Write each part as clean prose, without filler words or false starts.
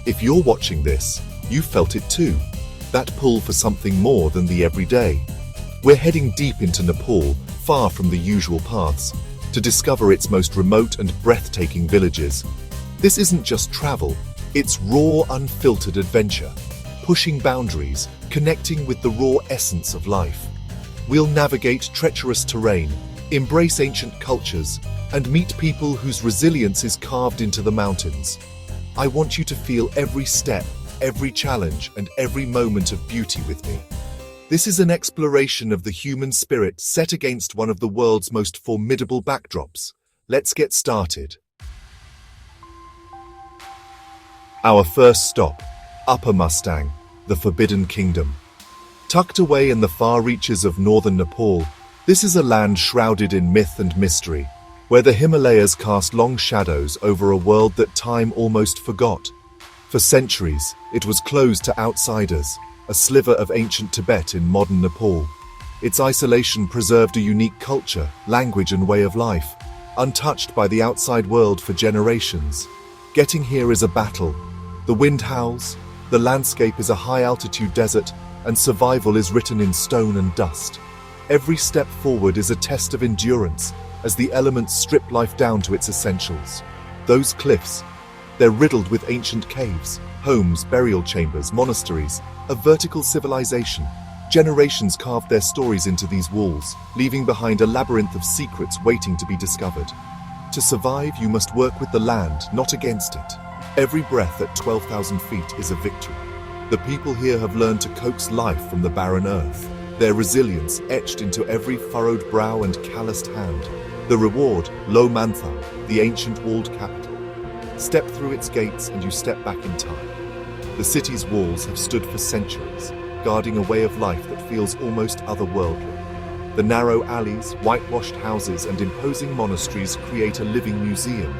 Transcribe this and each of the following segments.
If you're watching this, you felt it too. That pull for something more than the everyday. We're heading deep into Nepal, far from the usual paths, to discover its most remote and breathtaking villages. This isn't just travel, it's raw, unfiltered adventure, pushing boundaries, connecting with the raw essence of life. We'll navigate treacherous terrain, embrace ancient cultures, and meet people whose resilience is carved into the mountains. I want you to feel every step, every challenge, and every moment of beauty with me. This is an exploration of the human spirit set against one of the world's most formidable backdrops. Let's get started. Our first stop, Upper Mustang, the Forbidden Kingdom. Tucked away in the far reaches of northern Nepal, this is a land shrouded in myth and mystery, where the Himalayas cast long shadows over a world that time almost forgot. For centuries, it was closed to outsiders, a sliver of ancient Tibet in modern Nepal. Its isolation preserved a unique culture, language, and way of life, untouched by the outside world for generations. Getting here is a battle. The wind howls, the landscape is a high-altitude desert, and survival is written in stone and dust. Every step forward is a test of endurance, as the elements strip life down to its essentials. Those cliffs, they're riddled with ancient caves, homes, burial chambers, monasteries, a vertical civilization. Generations carved their stories into these walls, leaving behind a labyrinth of secrets waiting to be discovered. To survive, you must work with the land, not against it. Every breath at 12,000 feet is a victory. The people here have learned to coax life from the barren earth, their resilience etched into every furrowed brow and calloused hand. The reward, Lo Mantha, the ancient walled capital. Step through its gates and you step back in time. The city's walls have stood for centuries, guarding a way of life that feels almost otherworldly. The narrow alleys, whitewashed houses, and imposing monasteries create a living museum.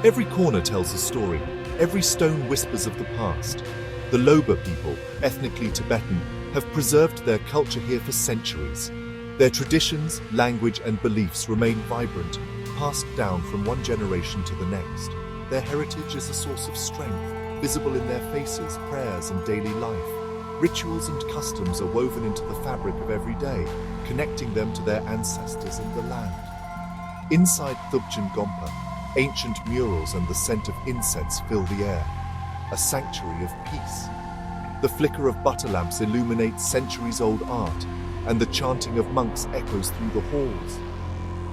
Every corner tells a story, every stone whispers of the past. The Loba people, ethnically Tibetan, have preserved their culture here for centuries. Their traditions, language, and beliefs remain vibrant, passed down from one generation to the next. Their heritage is a source of strength, visible in their faces, prayers, and daily life. Rituals and customs are woven into the fabric of every day, connecting them to their ancestors and the land. Inside Thubchen Gompa, ancient murals and the scent of incense fill the air, a sanctuary of peace. The flicker of butter lamps illuminates centuries-old art, and the chanting of monks echoes through the halls.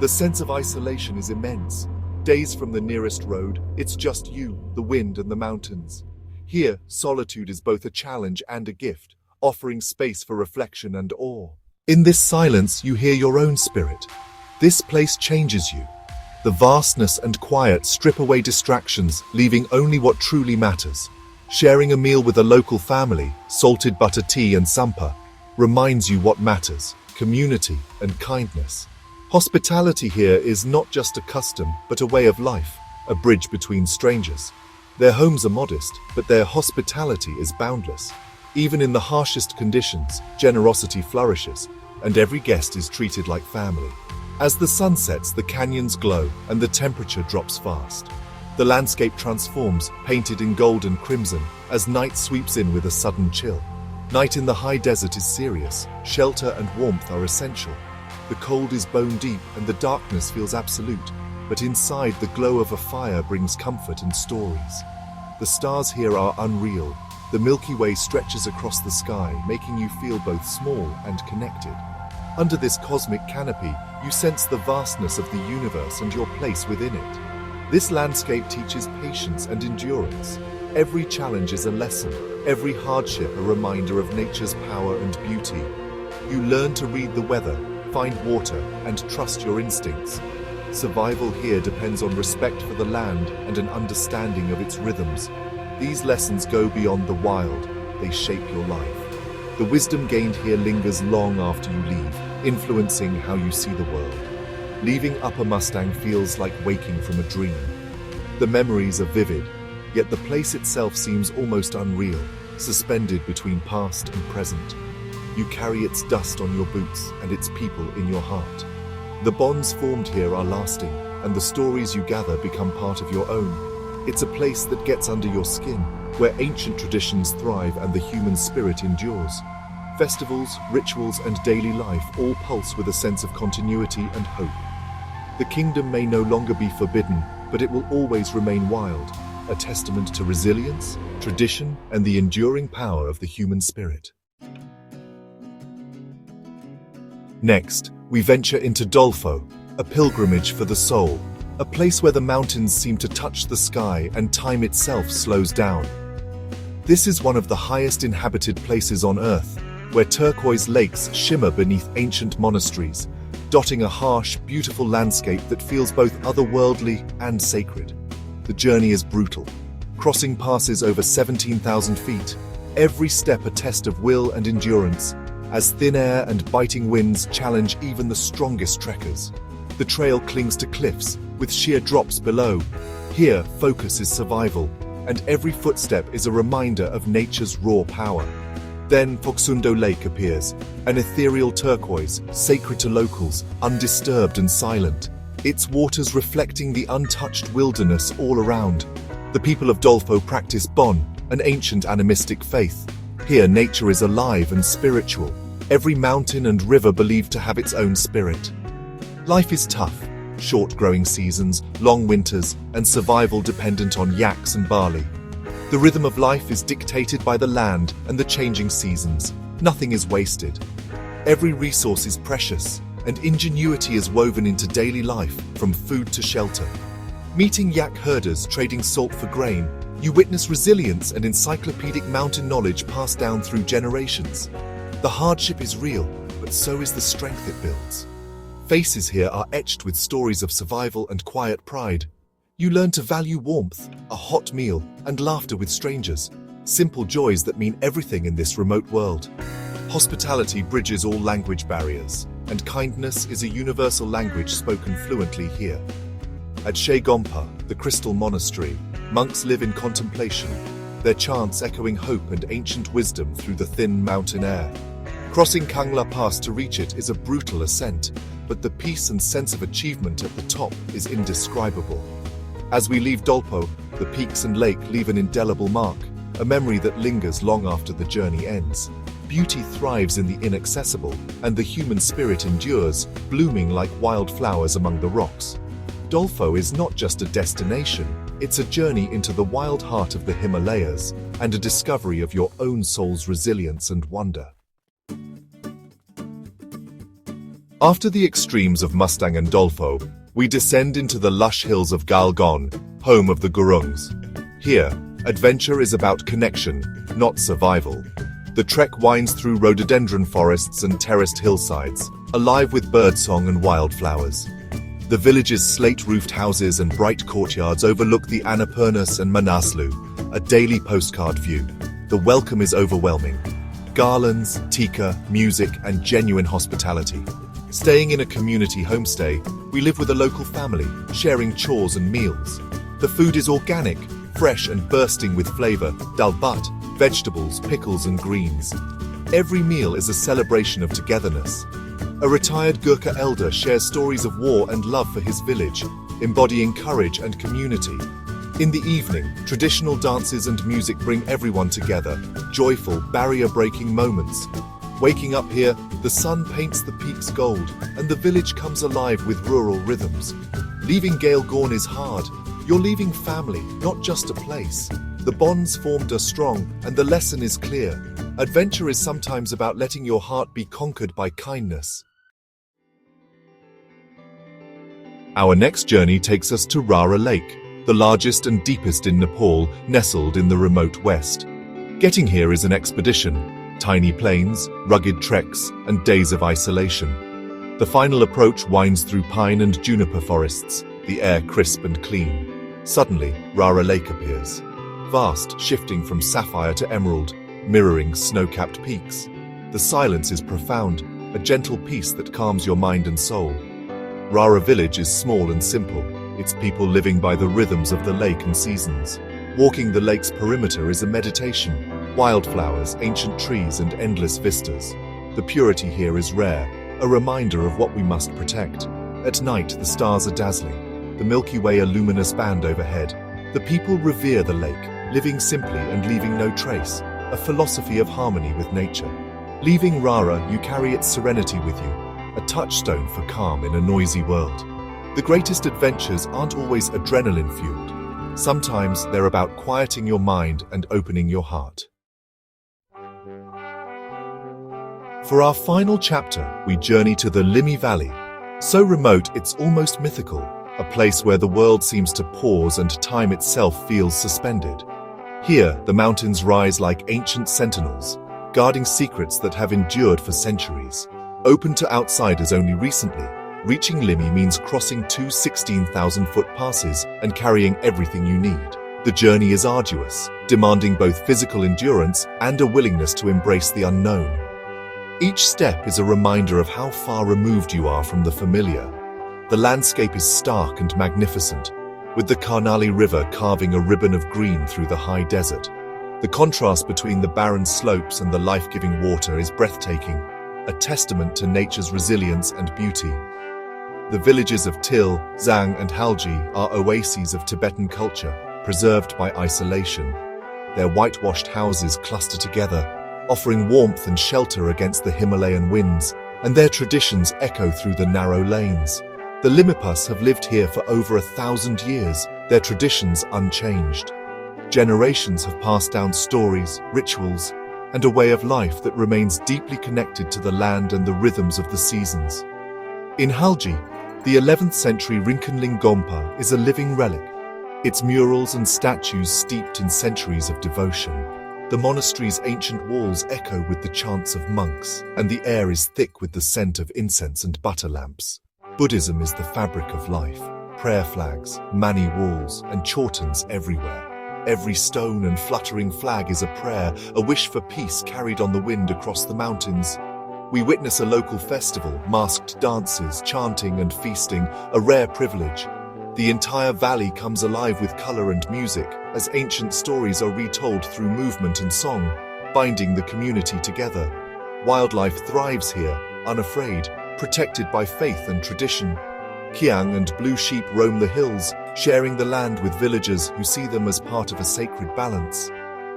The sense of isolation is immense. Days from the nearest road, it's just you, the wind, and the mountains. Here, solitude is both a challenge and a gift, offering space for reflection and awe. In this silence, you hear your own spirit. This place changes you. The vastness and quiet strip away distractions, leaving only what truly matters. Sharing a meal with a local family, salted butter tea and sampa, reminds you what matters: community and kindness. Hospitality here is not just a custom, but a way of life, a bridge between strangers. Their homes are modest, but their hospitality is boundless. Even in the harshest conditions, generosity flourishes, and every guest is treated like family. As the sun sets, the canyons glow, and the temperature drops fast. The landscape transforms, painted in gold and crimson, as night sweeps in with a sudden chill. Night in the high desert is serious. Shelter and warmth are essential. The cold is bone deep and the darkness feels absolute, but inside the glow of a fire brings comfort and stories. The stars here are unreal. The Milky Way stretches across the sky, making you feel both small and connected. Under this cosmic canopy, you sense the vastness of the universe and your place within it. This landscape teaches patience and endurance. Every challenge is a lesson, every hardship a reminder of nature's power and beauty. You learn to read the weather, find water, and trust your instincts. Survival here depends on respect for the land and an understanding of its rhythms. These lessons go beyond the wild, they shape your life. The wisdom gained here lingers long after you leave, influencing how you see the world. Leaving Upper Mustang feels like waking from a dream. The memories are vivid, yet the place itself seems almost unreal, suspended between past and present. You carry its dust on your boots and its people in your heart. The bonds formed here are lasting, and the stories you gather become part of your own. It's a place that gets under your skin, where ancient traditions thrive and the human spirit endures. Festivals, rituals, and daily life all pulse with a sense of continuity and hope. The kingdom may no longer be forbidden, but it will always remain wild, a testament to resilience, tradition, and the enduring power of the human spirit. Next, we venture into Dolfo, a pilgrimage for the soul, a place where the mountains seem to touch the sky and time itself slows down. This is one of the highest inhabited places on Earth, where turquoise lakes shimmer beneath ancient monasteries, dotting a harsh, beautiful landscape that feels both otherworldly and sacred. The journey is brutal. Crossing passes over 17,000 feet, every step a test of will and endurance, as thin air and biting winds challenge even the strongest trekkers. The trail clings to cliffs, with sheer drops below. Here, focus is survival, and every footstep is a reminder of nature's raw power. Then Foksundo Lake appears, an ethereal turquoise, sacred to locals, undisturbed and silent, its waters reflecting the untouched wilderness all around. The people of Dolfo practice Bon, an ancient animistic faith. Here, nature is alive and spiritual, every mountain and river believed to have its own spirit. Life is tough, short growing seasons, long winters, and survival dependent on yaks and barley. The rhythm of life is dictated by the land and the changing seasons. Nothing is wasted. Every resource is precious, and ingenuity is woven into daily life, from food to shelter. Meeting yak herders trading salt for grain, you witness resilience and encyclopedic mountain knowledge passed down through generations. The hardship is real, but so is the strength it builds. Faces here are etched with stories of survival and quiet pride. You learn to value warmth, a hot meal, and laughter with strangers, simple joys that mean everything in this remote world. Hospitality bridges all language barriers, and kindness is a universal language spoken fluently here. At Shegompa, the crystal monastery, monks live in contemplation, their chants echoing hope and ancient wisdom through the thin mountain air. Crossing Kangla Pass to reach it is a brutal ascent, but the peace and sense of achievement at the top is indescribable. As we leave Dolpo, the peaks and lake leave an indelible mark, a memory that lingers long after the journey ends. Beauty thrives in the inaccessible, and the human spirit endures, blooming like wildflowers among the rocks. Dolfo is not just a destination, it's a journey into the wild heart of the Himalayas, and a discovery of your own soul's resilience and wonder. After the extremes of Mustang and Dolfo, we descend into the lush hills of Galgon, home of the Gurungs. Here, adventure is about connection, not survival. The trek winds through rhododendron forests and terraced hillsides, alive with birdsong and wildflowers. The village's slate-roofed houses and bright courtyards overlook the Annapurnas and Manaslu, a daily postcard view. The welcome is overwhelming. Garlands, tikka, music, and genuine hospitality. Staying in a community homestay, we live with a local family, sharing chores and meals. The food is organic, fresh and bursting with flavor, dal bhat, vegetables, pickles and greens. Every meal is a celebration of togetherness. A retired Gurkha elder shares stories of war and love for his village, embodying courage and community. In the evening, traditional dances and music bring everyone together, joyful, barrier-breaking moments. Waking up here, the sun paints the peaks gold, and the village comes alive with rural rhythms. Leaving Gaelgorn is hard. You're leaving family, not just a place. The bonds formed are strong, and the lesson is clear. Adventure is sometimes about letting your heart be conquered by kindness. Our next journey takes us to Rara Lake, the largest and deepest in Nepal, nestled in the remote west. Getting here is an expedition. Tiny plains, rugged treks, and days of isolation. The final approach winds through pine and juniper forests, the air crisp and clean. Suddenly, Rara Lake appears. Vast, shifting from sapphire to emerald, mirroring snow-capped peaks. The silence is profound, a gentle peace that calms your mind and soul. Rara village is small and simple, its people living by the rhythms of the lake and seasons. Walking the lake's perimeter is a meditation. Wildflowers, ancient trees, and endless vistas. The purity here is rare, a reminder of what we must protect. At night, the stars are dazzling, the Milky Way a luminous band overhead. The people revere the lake, living simply and leaving no trace, a philosophy of harmony with nature. Leaving Rara, you carry its serenity with you, a touchstone for calm in a noisy world. The greatest adventures aren't always adrenaline-fueled. Sometimes they're about quieting your mind and opening your heart. For our final chapter, we journey to the Limi Valley. So remote, it's almost mythical, a place where the world seems to pause and time itself feels suspended. Here, the mountains rise like ancient sentinels, guarding secrets that have endured for centuries. Open to outsiders only recently, reaching Limi means crossing two 16,000-foot passes and carrying everything you need. The journey is arduous, demanding both physical endurance and a willingness to embrace the unknown. Each step is a reminder of how far removed you are from the familiar. The landscape is stark and magnificent, with the Karnali River carving a ribbon of green through the high desert. The contrast between the barren slopes and the life-giving water is breathtaking, a testament to nature's resilience and beauty. The villages of Til, Zang, and Halji are oases of Tibetan culture, preserved by isolation. Their whitewashed houses cluster together, offering warmth and shelter against the Himalayan winds, and their traditions echo through the narrow lanes. The Limipas have lived here for over 1,000 years, their traditions unchanged. Generations have passed down stories, rituals, and a way of life that remains deeply connected to the land and the rhythms of the seasons. In Halji, the 11th century Rinkenling Gompa is a living relic, its murals and statues steeped in centuries of devotion. The monastery's ancient walls echo with the chants of monks, and the air is thick with the scent of incense and butter lamps. Buddhism is the fabric of life, prayer flags, mani walls, and chortens everywhere. Every stone and fluttering flag is a prayer, a wish for peace carried on the wind across the mountains. We witness a local festival, masked dances, chanting and feasting, a rare privilege. The entire valley comes alive with color and music, as ancient stories are retold through movement and song, binding the community together. Wildlife thrives here, unafraid, protected by faith and tradition. Kiang and blue sheep roam the hills, sharing the land with villagers who see them as part of a sacred balance.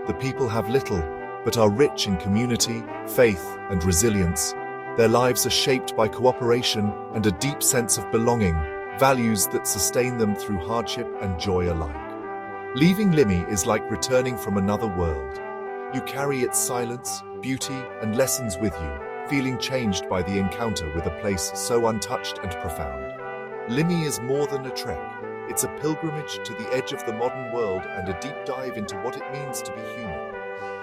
The people have little, but are rich in community, faith, and resilience. Their lives are shaped by cooperation and a deep sense of belonging, values that sustain them through hardship and joy alike. Leaving Limi is like returning from another world. You carry its silence, beauty, and lessons with you, feeling changed by the encounter with a place so untouched and profound. Limi is more than a trek. It's a pilgrimage to the edge of the modern world and a deep dive into what it means to be human.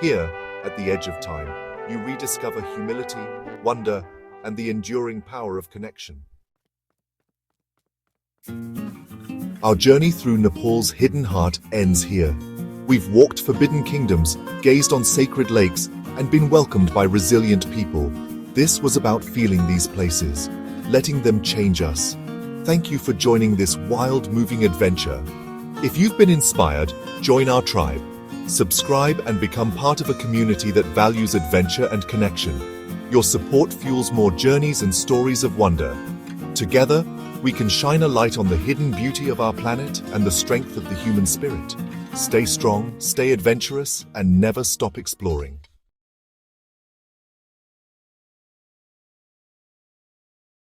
Here, at the edge of time, you rediscover humility, wonder, and the enduring power of connection. Our journey through Nepal's hidden heart ends here. We've walked forbidden kingdoms, gazed on sacred lakes, and been welcomed by resilient people. This was about feeling these places, letting them change us. Thank you for joining this wild, moving adventure. If you've been inspired, join our tribe. Subscribe and become part of a community that values adventure and connection. Your support fuels more journeys and stories of wonder. Together, we can shine a light on the hidden beauty of our planet and the strength of the human spirit. Stay strong, stay adventurous, and never stop exploring.